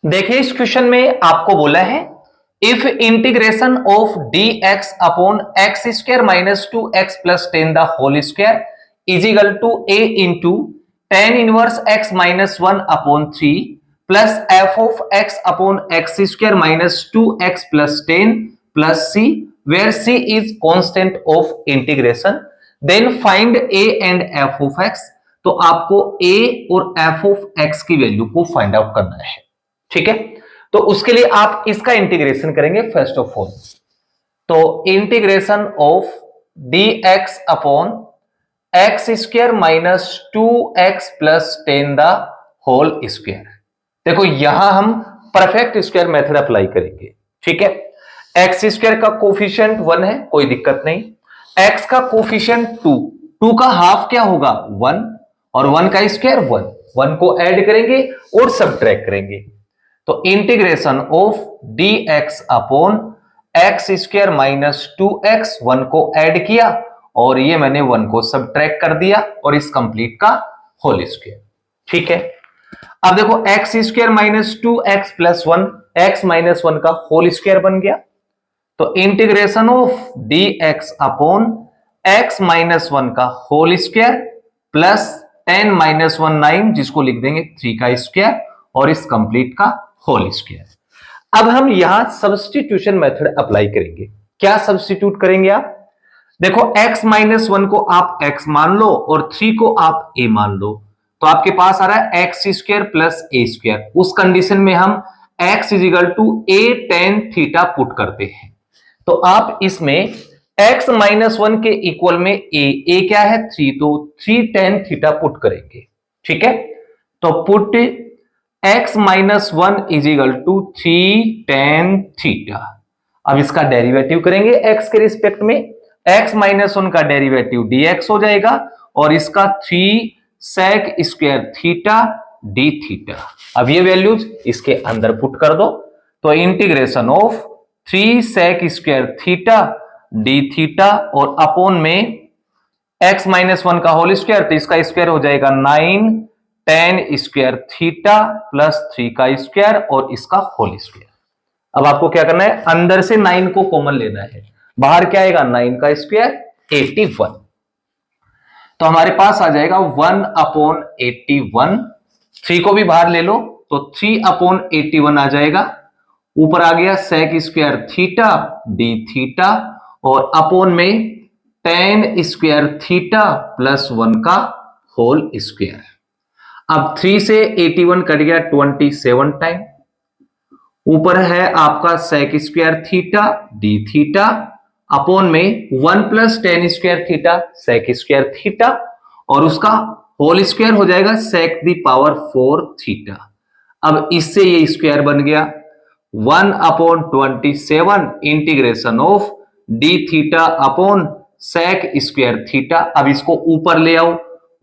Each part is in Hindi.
देखिए इस क्वेश्चन में आपको बोला है if integration of dx upon x square minus 2x plus 10 the whole square is equal to a into ten inverse x minus 1 upon 3 plus f of x upon x square minus 2x plus 10 plus c where c is constant of integration then find a and f of x। तो आपको a और f ऑफ x की वैल्यू को फाइंड आउट करना है, ठीक है। तो उसके लिए आप इसका इंटीग्रेशन करेंगे फर्स्ट ऑफ ऑल। तो integration of dx upon x square minus 2x plus 10 the whole square. देखो यहां हम परफेक्ट स्क्वायर मेथड अप्लाई करेंगे, ठीक है। एक्स स्क्वायर का कोफिशिएंट 1 है, कोई दिक्कत नहीं। एक्स का कोफिशिएंट 2 का हाफ क्या होगा 1 और 1 का स्क्वायर 1 को ऐड करेंगे और सबट्रैक्ट करेंगे। तो integration of dx upon x square minus 2x 1 को ऐड किया और ये मैंने 1 को सबट्रैक्ट कर दिया और इस कंप्लीट का होल स्क्वायर, ठीक है। अब देखो x square minus 2x plus 1 x minus 1 का होल स्क्वायर बन गया। तो integration of dx upon x minus 1 का होल स्क्वायर प्लस 10 माइनस 1 9 जिसको लिख देंगे 3 का स्क्वायर और इस कंप्लीट का होल स्क्वायर। अब हम यहां सब्स्टिट्यूशन मेथड अप्लाई करेंगे। क्या सब्स्टिट्यूट करेंगे आप? देखो x माइनस 1 को आप x मान लो और 3 को आप a मान लो, तो आपके पास आ रहा है x square plus a square. उस कंडीशन में हम x is equal to a tan theta put करते हैं। तो आप इसमें x माइनस 1 के इक्वल में a क्या है 3, तो 3 tan थीटा पुट करेंगे, ठीक है। तो put x minus 1 is equal to 3 tan theta. अब इसका डेरिवेटिव करेंगे x के रिस्पेक्ट में। x माइनस 1 का डेरिवेटिव dx हो जाएगा और इसका 3 sec square theta d theta. अब ये वैल्यूज इसके अंदर पुट कर दो। तो integration of 3 sec square theta d theta और अपॉन में x माइनस 1 का होल स्क्वायर, तो इसका स्क्वायर हो जाएगा 9 tan स्क्वायर थीटा प्लस 3 का स्क्वायर और इसका होल स्क्वायर। अब आपको क्या करना है, अंदर से 9 को कॉमन लेना है, बाहर क्या आएगा 9 का स्क्वायर 81। तो हमारे पास आ जाएगा 1 अपॉन 81। 3 को भी बाहर ले लो तो 3 अपॉन 81 आ जाएगा। ऊपर आ गया sec square theta d theta और अपॉन में tan स्क्वायर थीटा प्लस 1 का होल स्क्वायर। अब 3 से 81 कट गया 27 टाइम। ऊपर है आपका sec square theta d theta upon में 1 plus tan square theta sec square theta और उसका होल स्क्वायर हो जाएगा sec दी पावर 4 थीटा। अब इससे ये स्क्वायर बन गया 1 upon 27 integration of d theta upon sec square theta. अब इसको ऊपर ले आओ,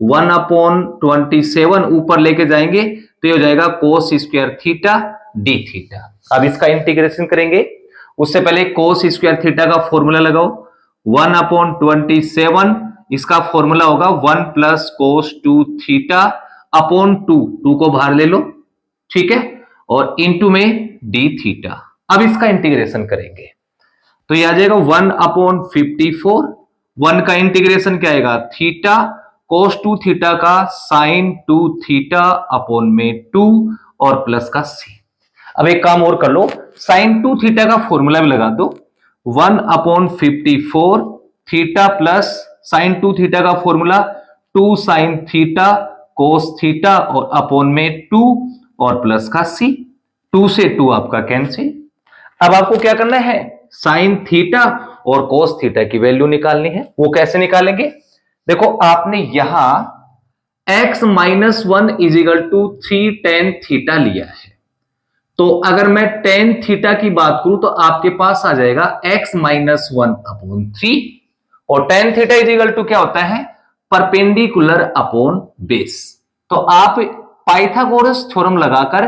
1 अपॉन 27 ऊपर लेके जाएंगे तो ये हो जाएगा cos square theta d theta. अब इसका इंटीग्रेशन करेंगे, उससे पहले cos स्क्वायर थीटा का फॉर्मूला लगाओ। 1 अपॉन 27 इसका फॉर्मूला होगा 1 प्लस cos 2 थीटा अपॉन 2 को बाहर ले लो, ठीक है, और इंटू में d थीटा। अब इसका इंटीग्रेशन करेंगे तो ये आ जाएगा 1 अपॉन 54। 1 का इंटीग्रेशन क्या आएगा थीटा cos 2 थीटा का sin 2 थीटा अपॉन में 2 और प्लस का c। अब एक काम और कर लो, sin 2 थीटा का फॉर्मूला भी लगा दो। 1 upon 54 theta plus sin 2 theta का formula 2 sin theta cos theta और अपॉन में 2 और प्लस का c। 2 से 2 आपका कैंसिल। अब आपको क्या करना है, sin थीटा और cos थीटा की वैल्यू निकालनी है। वो कैसे निकालेंगे? देखो आपने यहां x minus 1 is equal to 3 tan theta लिया है, तो अगर मैं tan थीटा की बात करूं तो आपके पास आ जाएगा x माइनस 1 अपॉन 3 और tan theta is equal to क्या होता है परपेंडिकुलर अपॉन बेस। तो आप पाइथागोरस थ्योरम लगाकर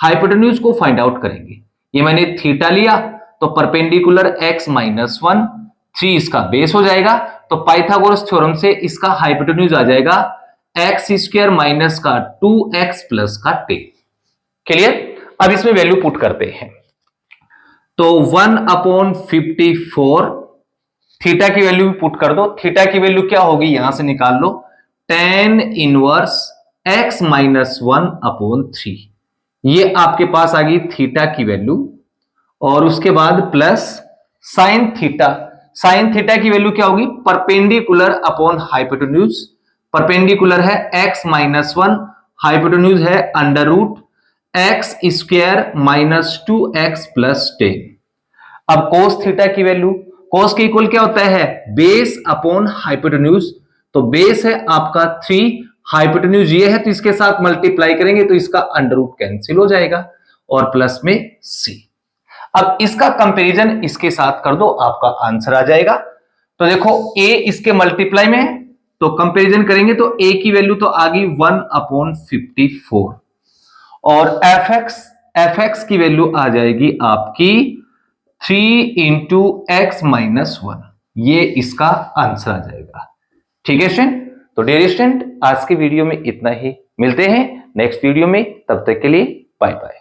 हाइपोटेन्यूज को फाइंड आउट करेंगे। ये मैंने थीटा लिया तो परपेंडिकुलर x माइनस 1 3 इसका बेस हो जाएगा, तो पाइथागोरस थ्योरम से इसका हाइपोटेन्यूज आ जाएगा एक्स स्क्वायर माइनस का 2x प्लस का 10। क्लियर? अब इसमें वैल्यू पुट करते हैं, तो 1/54, थीटा की वैल्यू भी पुट कर दो। थीटा की वैल्यू क्या होगी यहां से निकाल लो, tan इनवर्स x माइनस 1/3, ये आपके पास आ गई थीटा की वैल्यू। और उसके बाद plus sine theta, sine theta की वैल्यू क्या होगी, परपेंडिकुलर अपॉन हाइपोटेन्यूज, परपेंडिकुलर है x माइनस 1, हाइपोटेन्यूज है under root x square minus 2x plus 10। अब कोस थीटा की वैल्यू, कोस के इक्वल क्या होता है, बेस अपॉन हाइपोटेन्यूज, तो बेस है आपका 3, हाइपोटेन्यूज ये है तो इसके साथ मल्टीप्लाई करेंगे तो इसका अंडर रूट कैंसिल हो जाएगा और प्लस में c। अब इसका कंपैरिजन इसके साथ कर दो, आपका आंसर आ जाएगा। तो देखो a इसके मल्टीप्लाई में है तो कंपैरिजन करेंगे तो a की वैल्यू तो आ गई 1/54 और fx की वैल्यू आ जाएगी आपकी 3 इंटू एक्स माइनस 1, ये इसका आंसर आ जाएगा। ठीक है स्टूडेंट, तो डियर स्टूडेंट आज के वीडियो में इतना ही, मिलते हैं नेक्स्ट वीडियो में, तब तक के लिए बाय बाय।